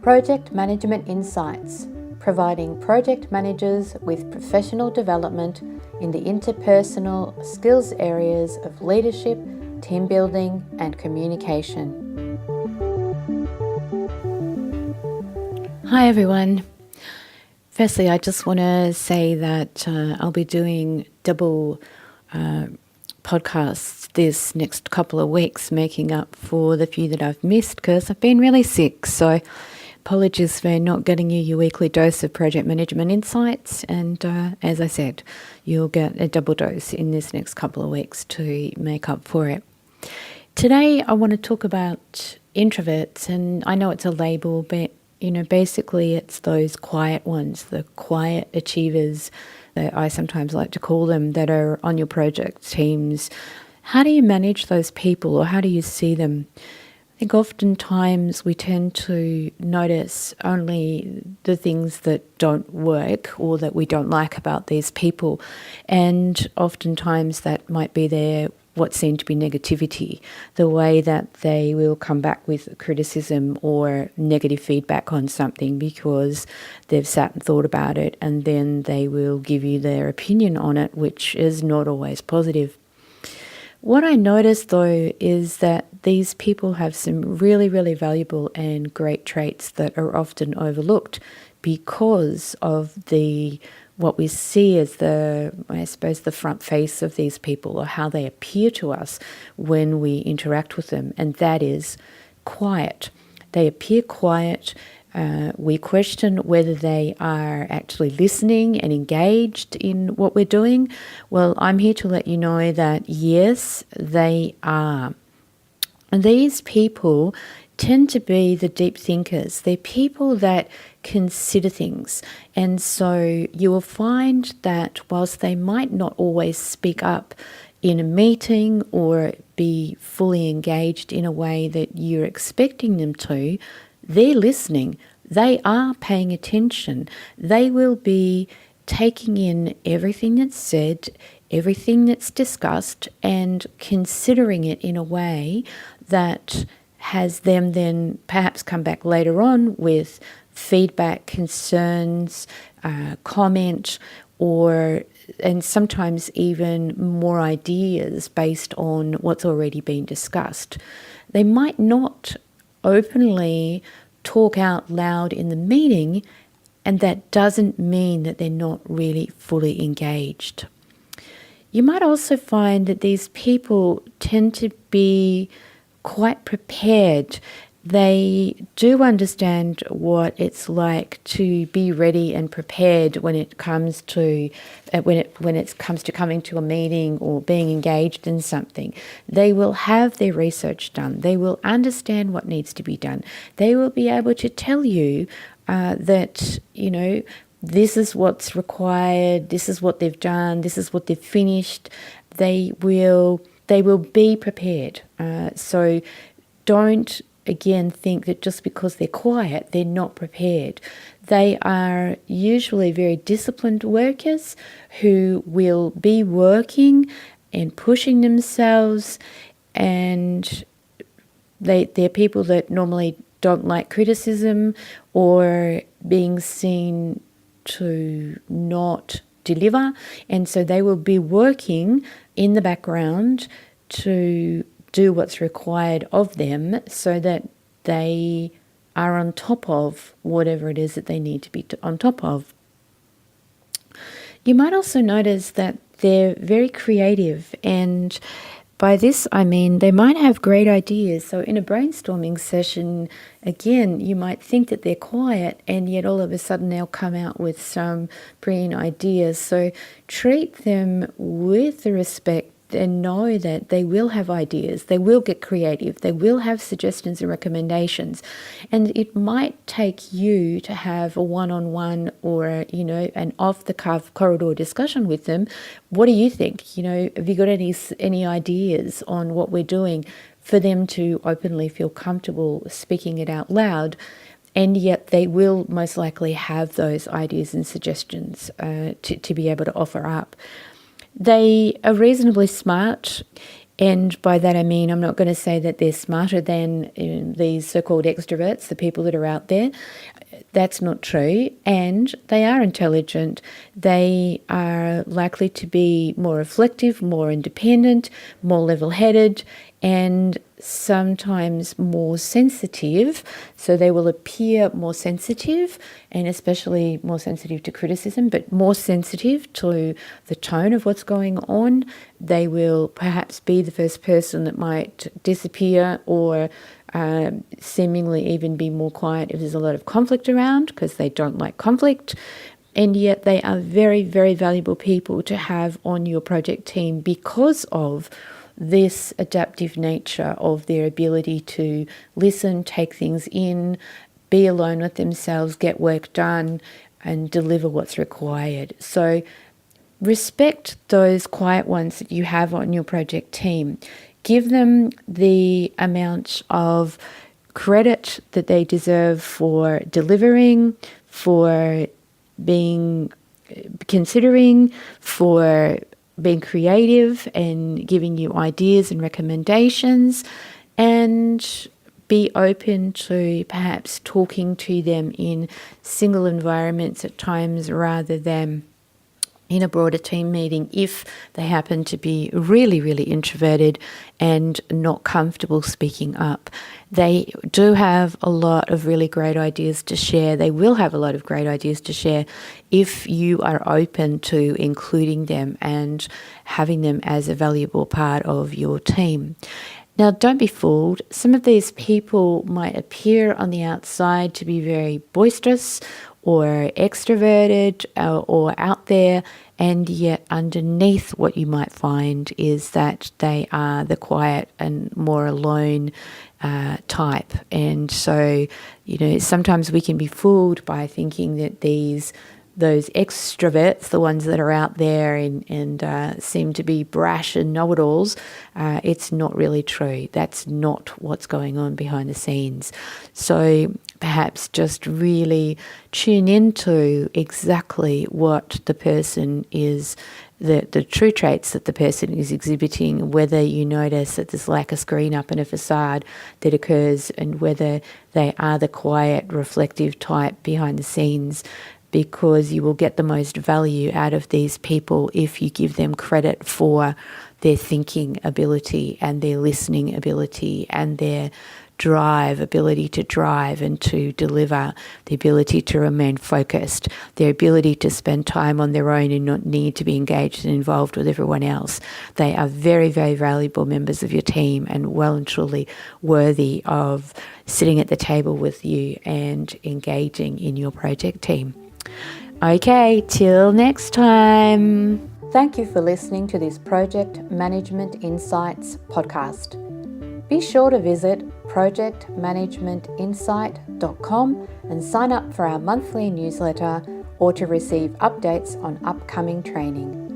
Project Management Insights, providing project managers with professional development in the interpersonal skills areas of leadership, team building, and communication. Hi everyone. Firstly, I just want to say that I'll be doing double podcasts this next couple of weeks, making up for the few that I've missed because I've been really sick. So apologies for not getting you your weekly dose of project management insights. And as I said, you'll get a double dose in this next couple of weeks to make up for it. Today, I want to talk about introverts, and I know it's a label, but basically it's those quiet ones, the quiet achievers that I sometimes like to call them, that are on your project teams. How do you manage those people, or how do you see them? I think oftentimes we tend to notice only the things that don't work or that we don't like about these people. And oftentimes that might be what seemed to be negativity, the way that they will come back with criticism or negative feedback on something because they've sat and thought about it, and then they will give you their opinion on it, which is not always positive. What I noticed though is that these people have some really, really valuable and great traits that are often overlooked because of what we see as the front face of these people, or how they appear to us when we interact with them, and that is quiet. They appear quiet. We question whether they are actually listening and engaged in what we're doing. Well, I'm here to let you know that yes, they are. And these people tend to be the deep thinkers. They're people that consider things. And so you will find that whilst they might not always speak up in a meeting or be fully engaged in a way that you're expecting them to, they're listening. They are paying attention. They will be taking in everything that's said, everything that's discussed, and considering it in a way that has them then perhaps come back later on with feedback, concerns, comment, and sometimes even more ideas based on what's already been discussed. They might not openly talk out loud in the meeting, and that doesn't mean that they're not really fully engaged. You might also find that these people tend to be quite prepared. They do understand what it's like to be ready and prepared when it comes to coming to a meeting or being engaged in something. They will have their research done. They will understand what needs to be done. They will be able to tell you that this is what's required. This is what they've done. This is what they've finished. They will be prepared. So don't, again, think that just because they're quiet, they're not prepared. They are usually very disciplined workers who will be working and pushing themselves, and they're people that normally don't like criticism or being seen to not deliver, and so they will be working in the background to do what's required of them so that they are on top of whatever it is that they need to be on top of. You might also notice that they're very creative, and by this I mean they might have great ideas. So in a brainstorming session, again, you might think that they're quiet, and yet all of a sudden they'll come out with some brilliant ideas. So treat them with the respect and know that they will have ideas, they will get creative, they will have suggestions and recommendations. And it might take you to have a one-on-one or, an off-the-cuff corridor discussion with them. What do you think? Have you got any ideas on what we're doing, for them to openly feel comfortable speaking it out loud? And yet they will most likely have those ideas and suggestions to be able to offer up. They are reasonably smart, And by that I mean, I'm not going to say that they're smarter than these so-called extroverts, the people that are out there. That's not true. And they are intelligent. They are likely to be more reflective, more independent, more level-headed, and sometimes more sensitive. So they will appear more sensitive, and especially more sensitive to criticism, but more sensitive to the tone of what's going on. They will perhaps be the first person that might disappear or seemingly even be more quiet if there's a lot of conflict around, because they don't like conflict. And yet they are very, very valuable people to have on your project team because of this adaptive nature of their ability to listen, take things in, be alone with themselves, get work done, and deliver what's required. So respect those quiet ones that you have on your project team. Give them the amount of credit that they deserve for delivering, for being considering, for being creative and giving you ideas and recommendations, and be open to perhaps talking to them in single environments at times rather than in a broader team meeting if they happen to be really, really introverted and not comfortable speaking up. They do have a lot of really great ideas to share. They will have a lot of great ideas to share if you are open to including them and having them as a valuable part of your team. Now, don't be fooled. Some of these people might appear on the outside to be very boisterous or extroverted or out there, and yet underneath what you might find is that they are the quiet and more alone type. And so, sometimes we can be fooled by thinking that those extroverts, the ones that are out there and seem to be brash and know-it-alls, it's not really true. That's not what's going on behind the scenes. So perhaps just really tune into exactly what the person is, the true traits that the person is exhibiting, whether you notice that there's like a screen up and a facade that occurs, and whether they are the quiet, reflective type behind the scenes, because you will get the most value out of these people if you give them credit for their thinking ability and their listening ability and their ability to drive and to deliver, the ability to remain focused, their ability to spend time on their own and not need to be engaged and involved with everyone else. They are very, very valuable members of your team and well and truly worthy of sitting at the table with you and engaging in your project team. Okay, till next time. Thank you for listening to this Project Management Insights podcast. Be sure to visit projectmanagementinsight.com and sign up for our monthly newsletter or to receive updates on upcoming training.